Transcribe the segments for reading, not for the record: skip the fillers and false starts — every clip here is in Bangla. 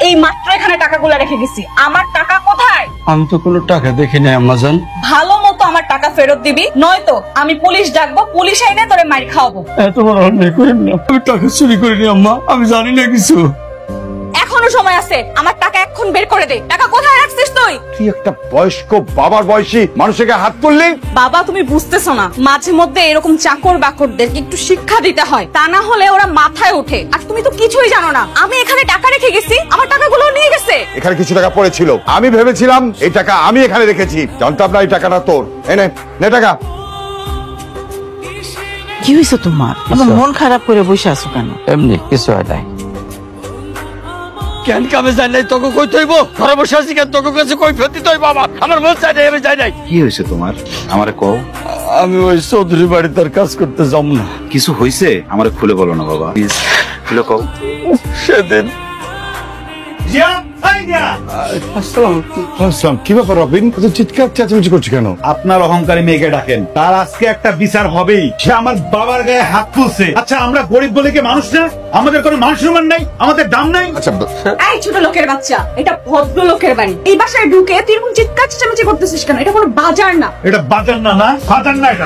এই মাত্র এখানে টাকাগুলো রেখে গেছি, আমার টাকা কোথায়? আমি তো কোনো টাকা দেখি নাই আম্মা জান। ভালো মতো আমার টাকা ফেরত দিবি, নয়তো আমি পুলিশ ডাকবো, পুলিশ এনে তোরে মাইর খাওয়াবো। এত বড় অন্যায় করেন না, আমি টাকা চুরি করিনি আম্মা, আমি জানি না কিছু। এখনো সময় আছে, আমার টাকা এখন বের করে দে। টাকা কোথায় রাখছিস তুই? তুই একটা বয়স্ক বাবার বয়সী মানুষকে হাত তুললি। বাবা তুমি বুঝতেছো না, মাঝে মধ্যে এরকম চাকর বাকরদের একটু শিক্ষা দিতে হয়, তা না হলে ওরা মাথায় ওঠে। আর তুমি তো কিছুই জানো না, আমি এখানে টাকা রেখে গেছি, আমার টাকাগুলো নিয়ে গেছে। এখানে কিছু টাকা পড়েছিল, আমি ভেবেছিলাম এই টাকা আমি এখানে রেখেছি, জানতাম না এই টাকাটা তোর। এনে নে টাকা। কি হয়েছে তোমার? মন খারাপ করে বসে আছো কেন? এমনি কিছু হয় নাই। কেন কামে যাই নাই তোকে কই তৈব? ঘরে বসে আছি কেন, তোকে কাছে কই ফেরতি তৈব? আমার মন চাই নাই, আমি যাই নাই। কি হয়েছে তোমার? আমারে কও। আমি ওই চৌধুরী বাড়ি তার কাজ করতে যাব না। কিছু হয়েছে আমারে খুলে বলো না বাবা, প্লিজ খুলে কও। সেদিন কি ব্যাপার রবিন, চিৎকার চেঁচামেচি করছি কেন? আপনার অহংকারী মেয়েকে ডাকেন, তার আজকে একটা বিচার হবেই। সে আমার বাবার গায়ে হাত তুলছে। আচ্ছা আমরা গরিব বলে কি মানুষ না? আমাদের কোনো মান সম্মান নাই, আমাদের দাম নাই? আচ্ছা এই ছোট লোকের বাচ্চা, এটা ভদ্র লোকের বাড়ি, এই বাসায় ঢুকে তুই এরকম চিৎকার চেঁচামেচি করতেছিস কেন? এটা কোনো বাজার না। এটা বাজার না, না বাজার না এটা।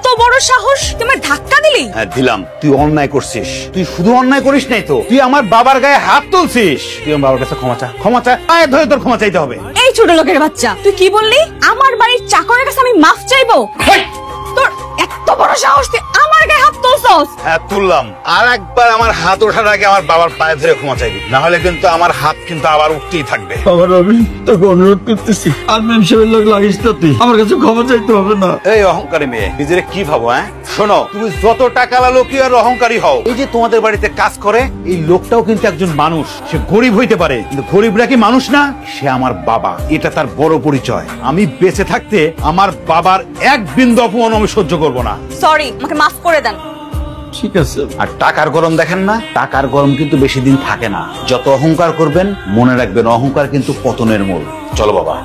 তো বড় সাহস, তুমি ধাক্কা দিলি? হ্যাঁ দিলাম। তুই অন্যায় করছিস, তুই শুধু অন্যায় করিস নাই তো, তুই আমার বাবার গায়ে হাত তুলছিস। তুই আমার বাবার কাছে ক্ষমা চা, ক্ষমা চা, পায়ে ধরে তোর ক্ষমা চাইতে হবে। এই ছোট লোকের বাচ্চা, তুই কি বললি? আমার বাড়ির চাকরের কাছে আমি মাফ চাইবো? তোর এত বড় সাহস, তুই আমার গায়ে হাত তুলছস? হ্যাঁ তুললাম। আর একবার আমার হাত ওঠার আগে আমার বাবার পায়ে ধরে ক্ষমা চাইবি, না হলে কিন্তু আমার হাত কিন্তু আবার উঠতেই থাকবে। বাবা রবি, তোকে অনুরোধ করতেছি, আর ম্যাম সাহেবের লোক লাগিস না তুই, আমার কাছে ক্ষমা চাইতে হবে না। এই অহংকারী মেয়ে, নিজের কি ভাবো? হ্যাঁ শোনো, তুমি যত টাকা লালকি আর অহংকারী হও, এই যে তোমাদের বাড়িতে কাজ করে এই লোকটাও কিন্তু একজন মানুষ। সে গরিব হইতে পারে, কিন্তু গরিবরা কি মানুষ না? সে আমার বাবা, এটা তার বড় পরিচয়। আমি বেঁচে থাকতে আমার বাবার এক বিন্দু অপমান আমি সহ্য করবো না। সরি, আমাকে মাফ করে দেন। ঠিক আছে। আর টাকার গরম দেখেন না, টাকার গরম কিন্তু বেশি দিন থাকে না। যত অহংকার করবেন মনে রাখবেন, অহংকার কিন্তু পতনের মূল। চলো বাবা।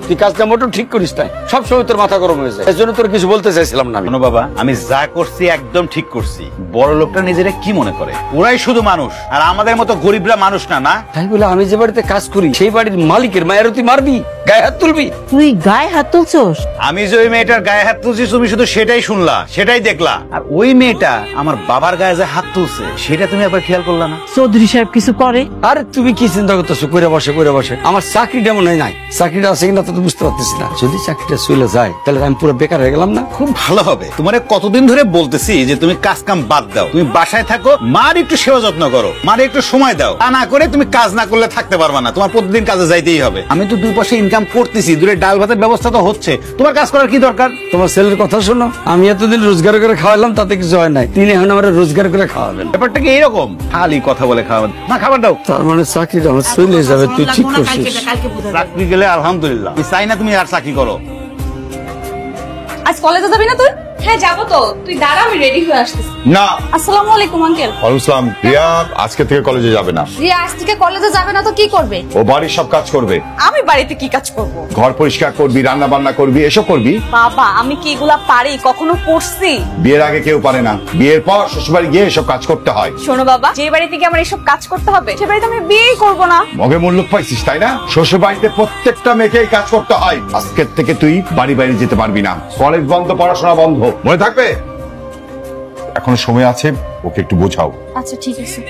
তুই কাজটা মোটেও ঠিক করিস নাই, সবসময় তোর মাথা গরম হয়ে যায়, এই জন্য তোর কিছু বলতে চাইছিলাম না। শোনো বাবা, আমি যা করছি একদম ঠিক করছি। বড় লোকটা নিজেরা কি মনে করে? ওরাই শুধু মানুষ, আর আমাদের মতো গরিবরা মানুষ না। না তাই বলে আমি যে বাড়িতে কাজ করি সেই বাড়ির মালিকের মায়ের তুই মারবি, গায়ে হাত তুলবি? তুই গায়ে হাত তুলছস? আমি যে ওই মেয়েটার গায়ে হাত তুলছি তুমি শুধু সেটাই শুনলা, সেটাই দেখলা। আর ওই মেয়েটা আমার বাবার গায়ে যে হাত তুলছে সেটা তুমি একবার খেয়াল করলা না? চৌধুরী সাহেব কিছু করে? আরে তুমি কি চিন্তা করতেছো? কইরা বসে আমার চাকরিটা মনে হয় নাই। চাকরিটা আছে কিনা তো বুঝতে পারতেছি না। যদি চাকরিটা চলে যায় তাহলে আমি পুরো বেকার হয়ে গেলাম না? খুব ভালো হবে। তোমারে কতদিন ধরে বলতেছি যে তুমি কাজ কাম বাদ দাও, তুমি বাসায় থাকো, মার একটু সেবা যত্ন করো, মার একটু সময় দাও। তা না করে তুমি কাজ না করলে থাকতে পারবা না, তোমার প্রতিদিন কাজে যাইতেই হবে। আমি তো 2 পয়সা ইনকাম করতেছি, দূরে ডাল ভাতের ব্যবস্থা তো হচ্ছে, তোমার কাজ করার কি দরকার? তোমার ছেলের কথা শোনো, আমি এতদিন রোজগার করে খাওয়ালাম, তাতে কিছু হয় নাই, তিনি এখন আমার রোজগার করে খাওয়াবেন। ব্যাপারটা কি এরকম? খালি কথা বলে খাওয়াবেন না, খাবার দাও। তার মানে চাকরিটা আমার চলে যাবে, তুই ঠিক করছিস। চাকরি গেলে আলহামদুলিল্লাহ, আমি চাই না তুমি আর চাকরি করো। আজ কলেজে যাবি না তুই? হ্যাঁ যাবো তো, তুই দাঁড়া, আমি রেডি হয়ে আসতেছি। না। আসসালামু আলাইকুম আঙ্কেল। ওয়ালাইকুম। রিয়া আজকে থেকে কলেজে যাবে না। রিয়া আজ থেকে কলেজে যাবে না তো কি করবে? ও বাড়ির সব কাজ করবে। আমি বাড়িতে কি কাজ করব? ঘর পরিষ্কার করবি, রান্না বান্না করবি, এসব করবি। বাবা আমি কি এগুলা পারি? কখনো করছি? বিয়ের আগে কেউ পারে না, বিয়ের পর শ্বশুরবাড়ি গিয়ে এসব কাজ করতে হয়। শোনো বাবা, যে বাড়িতে গিয়ে আমার এসব কাজ করতে হবে সে বাড়িতে আমি বিয়েই করবো না। মগে মূল্য পাইছিস তাই না? শ্বশুর বাড়িতে প্রত্যেকটা মেয়েকে কাজ করতে হয়। আজকের থেকে তুই বাড়ি বাইরে যেতে পারবি না, কলেজ বন্ধ, পড়াশোনা বন্ধ, মনে থাকবে? এখনো সময় আছে, ওকে একটু বোঝাও। আচ্ছা ঠিক আছে।